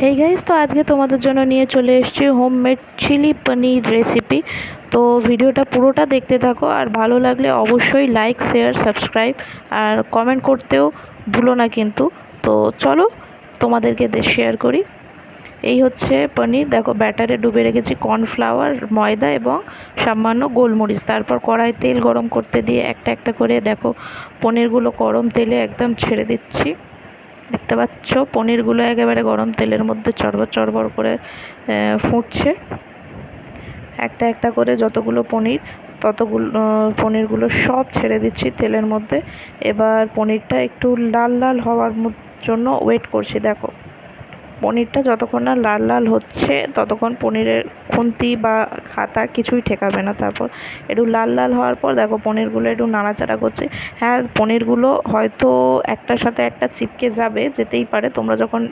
Hey guys, তো আজকে তোমাদের জন্য নিয়ে চলে এসেছি হোমমেড চিলি পনির রেসিপি। তো ভিডিওটা পুরোটা দেখতে থাকো, আর ভালো লাগলে অবশ্যই লাইক, শেয়ার, সাবস্ক্রাইব আর কমেন্ট করতেও ভুলো না কিন্তু। তো চলো তোমাদেরকে শেয়ার করি। এই হচ্ছে পনির। দেখো, ব্যাটারে ডুবে রেখেছি কর্নফ্লাওয়ার, ময়দা এবং সামান্য গোলমরিচ। তারপর কড়াই তেল গরম করতে দিয়ে একটা একটা করে দেখো পনিরগুলো গরম তেলে একদম ছেড়ে দিচ্ছি। দেখতে পাচ্ছ পনিরগুলো একেবারে গরম তেলের মধ্যে চড়বড় চড়বড় করে ফুটছে। একটা একটা করে যতগুলো পনির, ততগুলো পনিরগুলো সব ছেড়ে দিচ্ছি তেলের মধ্যে। এবার পনিরটা একটু লাল লাল হওয়ার জন্য ওয়েট করছি। দেখো, পনিরটা যতক্ষণ না লাল লাল হচ্ছে ততক্ষণ পনিরের খুন্তি বা হাতা কিছুই ঠেকাবে না। তারপর একটু লাল লাল হওয়ার পর দেখো পনিরগুলো একটু নাড়াচাড়া করছে। হ্যাঁ, পনিরগুলো হয়তো একটার সাথে একটা চিপকে যাবে, যেতেই পারে। তোমরা যখন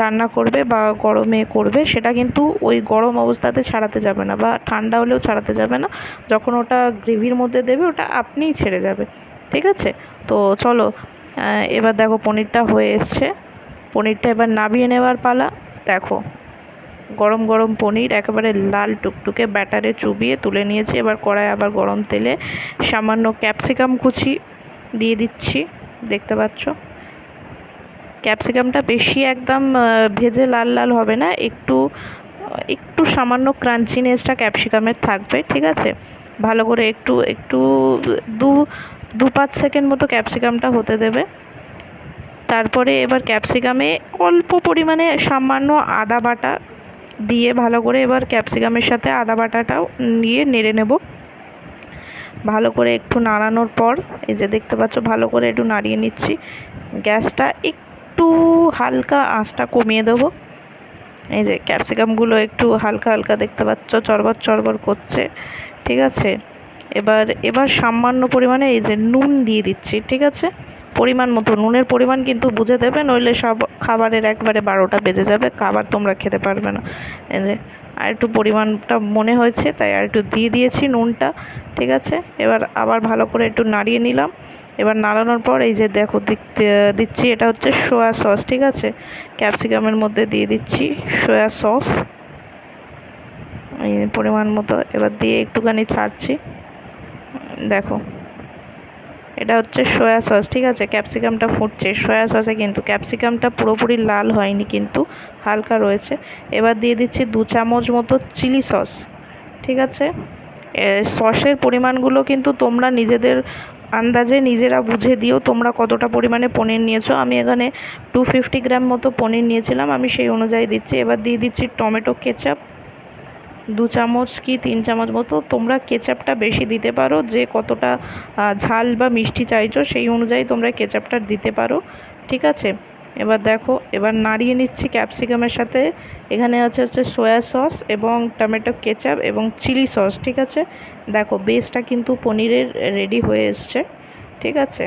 রান্না করবে বা গরমে করবে, সেটা কিন্তু ওই গরম অবস্থাতে ছাড়াতে যাবে না, বা ঠান্ডা হলেও ছাড়াতে যাবে না। যখন ওটা গ্রেভির মধ্যে দেবে ওটা আপনিই ছেড়ে যাবে, ঠিক আছে? তো চলো, এবার দেখো পনিরটা হয়ে এসছে। পনিরটা এবার নামিয়ে নেওয়ার পালা। দেখো, গরম গরম পনির একেবারে লাল টুকটুকে ব্যাটারে চুবিয়ে তুলে নিয়েছি। এবার কড়াই আবার গরম তেলে সামান্য ক্যাপসিকাম কুচি দিয়ে দিচ্ছি। দেখতে পাচ্ছ, ক্যাপসিকামটা বেশি একদম ভেজে লাল লাল হবে না, একটু একটু সামান্য ক্রাঞ্চিনেসটা ক্যাপসিকামের থাকবে, ঠিক আছে? ভালো করে একটু একটু দু 2-5 সেকেন্ড মতো ক্যাপসিকামটা হতে দেবে। তারপরে এবার ক্যাপসিকামে অল্প পরিমাণে সামান্য আদা বাটা দিয়ে ভালো করে এবার ক্যাপসিকামের সাথে আদা বাটাটাও নিয়ে নেড়ে নেব। ভালো করে একটু নাড়ানোর পর এই যে দেখতে পাচ্ছ, ভালো করে একটু নাড়িয়ে নিচ্ছি। গ্যাসটা একটু হালকা আঁচটা কমিয়ে দেবো। এই যে ক্যাপসিকামগুলো একটু হালকা হালকা দেখতে পাচ্ছ চড়বড় চড়বড় করছে, ঠিক আছে? এবার এবার সামান্য পরিমাণে এই যে নুন দিয়ে দিচ্ছি, ঠিক আছে? পরিমাণ মতো নুনের পরিমাণ কিন্তু বুঝে দেবে, নইলে সব খাবারের একবারে 12টা বেজে যাবে, খাবার তোমরা খেতে পারবে না। এই যে আর একটু পরিমাণটা মনে হয়েছে, তাই আর একটু দিয়ে দিয়েছি নুনটা, ঠিক আছে? এবার আবার ভালো করে একটু নাড়িয়ে নিলাম। এবার নাড়ানোর পর এই যে দেখো দিচ্ছি, এটা হচ্ছে সোয়া সস, ঠিক আছে? ক্যাপসিকামের মধ্যে দিয়ে দিচ্ছি সোয়া সস এই পরিমাণ মতো। এবার দিয়ে একটুখানি ছাড়ছি। দেখো, এটা হচ্ছে সয়া সস, ঠিক আছে? ক্যাপসিকামটা ফুটছে সয়া সসে, কিন্তু ক্যাপসিকামটা পুরোপুরি লাল হয়নি, কিন্তু হালকা রয়েছে। এবার দিয়ে দিচ্ছি 2 চামচ মতো চিলি সস, ঠিক আছে? সসের পরিমাণগুলো কিন্তু তোমরা নিজেদের আন্দাজে নিজেরা বুঝে দিও তোমরা কতটা পরিমাণে পনির নিয়েছো। আমি এখানে 250 গ্রাম মতো পনির নিয়েছিলাম, আমি সেই অনুযায়ী দিচ্ছি। এবার দিয়ে দিচ্ছি টমেটো কেচাপ 2 চামচ কি 3 চামচ মতো। তোমরা কেচাপটা বেশি দিতে পারো, যে কতটা ঝাল বা মিষ্টি চাইছো সেই অনুযায়ী তোমরা কেচাপটা দিতে পারো, ঠিক আছে? এবার দেখো, এবার নাড়িয়ে নিচ্ছি ক্যাপসিকামের সাথে। এখানে হচ্ছে সয়া সস এবং টমেটো কেচাপ এবং চিলি সস, ঠিক আছে? দেখো, বেসটা কিন্তু পনিরের রেডি হয়ে এসছে, ঠিক আছে?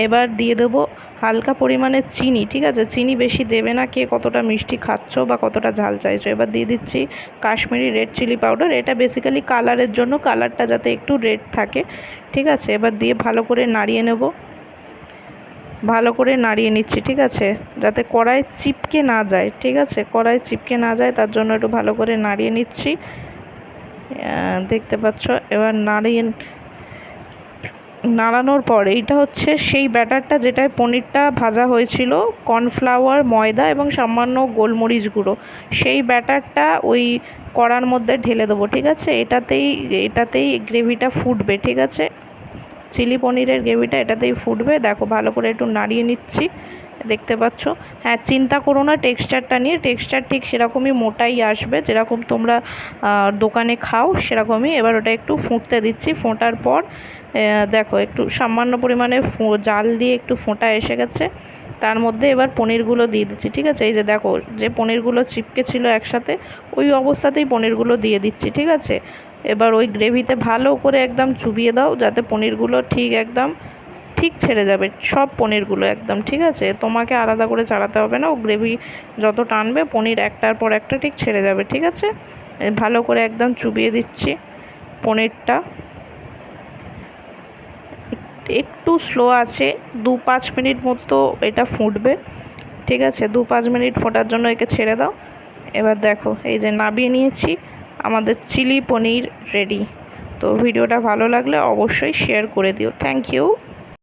এবার দিয়ে দেবো হালকা পরিমাণে চিনি, ঠিক আছে? চিনি বেশি দেবে না, কে কতটা মিষ্টি খাচ্ছ বা কতটা ঝাল চাইছো। এবার দিয়ে দিচ্ছি কাশ্মীরি রেড চিলি পাউডার। এটা বেসিক্যালি কালারের জন্য, কালারটা যাতে একটু রেড থাকে, ঠিক আছে? এবার দিয়ে ভালো করে নাড়িয়ে নেব। ভালো করে নাড়িয়ে নিচ্ছি, ঠিক আছে? যাতে কড়াই চিপকে না যায়, ঠিক আছে? কড়াই চিপকে না যায় তার জন্য একটু ভালো করে নাড়িয়ে নিচ্ছি। দেখতে পাচ্ছ, এবার নাড়ানোর পর এইটা হচ্ছে সেই ব্যাটারটা যেটায় পনিরটা ভাজা হয়েছিল, কর্নফ্লাওয়ার, ময়দা এবং সামান্য গোলমরিচ গুঁড়ো। সেই ব্যাটারটা ওই কড়ার মধ্যে ঢেলে দেবো, ঠিক আছে? এটাতেই গ্রেভিটা ফুটবে, ঠিক আছে? চিলি পনিরের গ্রেভিটা এটাতেই ফুটবে। দেখো, ভালো করে একটু নাড়িয়ে নিচ্ছি, দেখতে পাচ্ছ। হ্যাঁ, চিন্তা করো না টেক্সচারটা নিয়ে, টেক্সচার ঠিক সেরকমই মোটাই আসবে, যেরকম তোমরা দোকানে খাও সেরকমই। এবার ওটা একটু ফুটতে দিচ্ছি। ফোটার পর দেখো একটু সামান্য পরিমাণে জাল দিয়ে একটু ফোঁটা এসে গেছে। তার মধ্যে এবার পনিরগুলো দিয়ে দিচ্ছি, ঠিক আছে? এই যে দেখো, যে পনিরগুলো চিপকে ছিল একসাথে, ওই অবস্থাতেই পনিরগুলো দিয়ে দিচ্ছি, ঠিক আছে? এবার ওই গ্রেভিতে ভালো করে একদম চুবিয়ে দাও, যাতে পনিরগুলো ঠিক ছেড়ে যাবে সব পনিরগুলো একদম, ঠিক আছে? তোমাকে আলাদা করে চালাতে হবে না, ও গ্রেভি যত টানবে পনির একটার পর একটা ঠিক ছেড়ে যাবে, ঠিক আছে? ভালো করে একদম চুবিয়ে দিচ্ছি পনিরটা। একটু স্লো আছে, 2-5 মিনিট মতো এটা ফুটবে। ঠিক আছে, 2-5 মিনিট ফোটার জন্য একে ছেড়ে দাও। এবার দেখো এই যে নাবিয়ে নিয়েছি, আমাদের চিলি পনির রেডি। তো ভিডিওটা ভালো লাগলে অবশ্যই শেয়ার করে দিও। Thank you.